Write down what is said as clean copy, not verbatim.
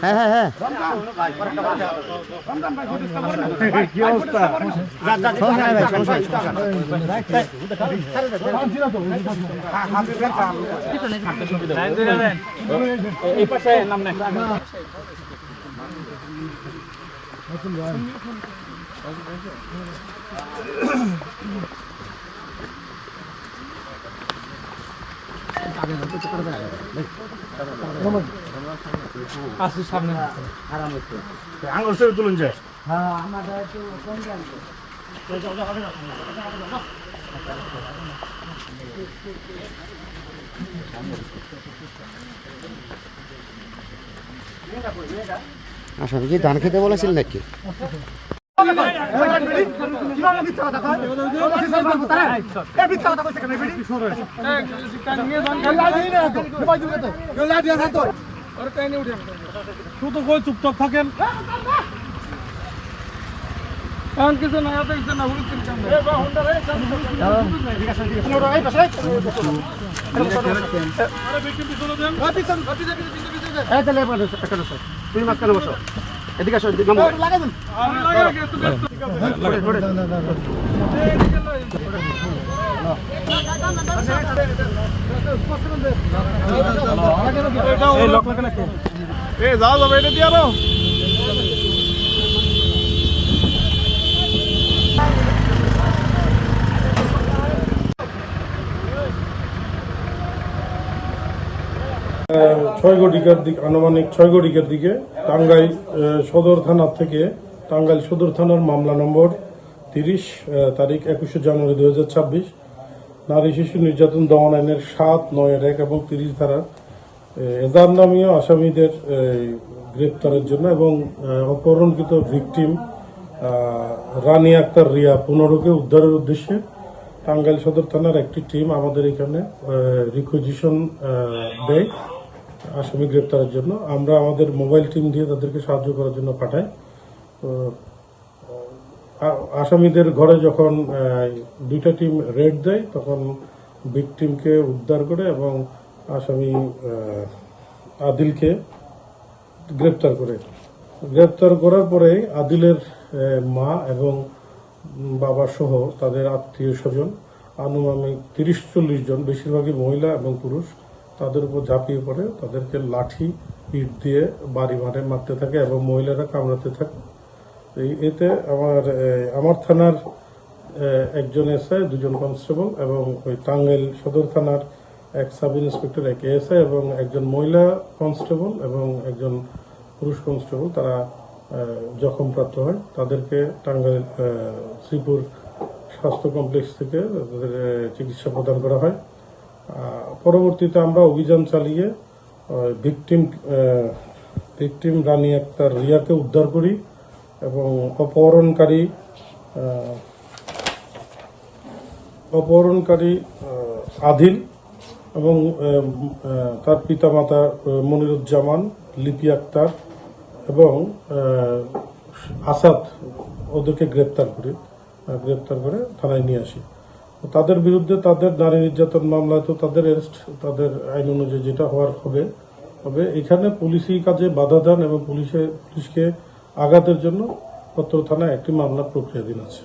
হ্যাঁ হ্যাঁ হ্যাঁ কি অবস্থা? সমস্যা নাই ভাই, সমস্যা নাই। এই পাশে নাম নেই। আসলে সামনে আঙুল ছেড়ে তুলুন যায়। আসামি কি ধান খেতে বলেছিল নাকি? শুধু কই চুপচাপ থাকেন। কারণ কিছু না এত কিছু না হুড়ি চিন্তা নেই। তুমি মাঝখানে বসো, এদিকে আসো, যাও যাবে এটা দিয়ে আরো আনুমানিক 6 ঘটিকার দিকে টাঙ্গাইল সদর থানা থেকে টাঙ্গাইল সদর থানার মামলা নম্বর 30 তারিখ 21 জানুয়ারি 2026 নারী শিশু নির্যাতন দমন আইনের 7, 9, 1 এবং 30 ধারা এজার নামীয় আসামিদের গ্রেপ্তারের জন্য এবং অপহরণকৃত ভিকটিম রানী আক্তার রিয়া 15কে উদ্ধারের উদ্দেশ্যে টাঙ্গাইল সদর থানার একটি টিম আমাদের এখানে রিকুইজিশন দেয় আসামি গ্রেপ্তারের জন্য। আমরা আমাদের মোবাইল টিম দিয়ে তাদেরকে সাহায্য করার জন্য পাঠাই। আসামিদের ঘরে যখন 2টা টিম রেড দেয় তখন ভিকটিমকে উদ্ধার করে এবং আসামি আদিলকে গ্রেপ্তার করে। গ্রেপ্তার করার পরে আদিলের মা এবং বাবা সহ তাদের আত্মীয় স্বজন আনুমানিক 30-40 জন, বেশিরভাগই মহিলা এবং পুরুষ, তাদের উপর ঝাঁপিয়ে পড়ে তাদেরকে লাঠি ইট দিয়ে বাড়ি মারতে থাকে এবং মহিলারা কামড়াতে থাকে। এতে আমার থানার একজন এসআই, 2 জন কনস্টেবল এবং ওই টাঙ্গাইল সদর থানার এক সাব ইন্সপেক্টর, এক এসআই এবং একজন মহিলা কনস্টেবল এবং একজন পুরুষ কনস্টেবল তারা জখমপ্রাপ্ত হয়। তাদেরকে টাঙ্গাইল শ্রীপুর স্বাস্থ্য কমপ্লেক্স থেকে তাদের চিকিৎসা প্রদান করা হয়। পরবর্তীতে আমরা অভিযান চালিয়ে ভিকটিম রানী আক্তার রিয়াকে উদ্ধার করি এবং অপহরণকারী আদিল এবং তার পিতামাতা মনিরুজ্জামান, লিপি আক্তার এবং আসাদ ওদেরকে গ্রেপ্তার করে থানায় নিয়ে আসি। তাদের বিরুদ্ধে তাদের নারী নির্যাতন মামলায় তো তাদের অ্যারেস্ট, তাদের আইন অনুযায়ী যেটা হওয়ার হবে। তবে এখানে পুলিশি কাজে বাধা দান এবং পুলিশকে আঘাতের জন্য পত্র থানায় একটি মামলা প্রক্রিয়াধীন আছে।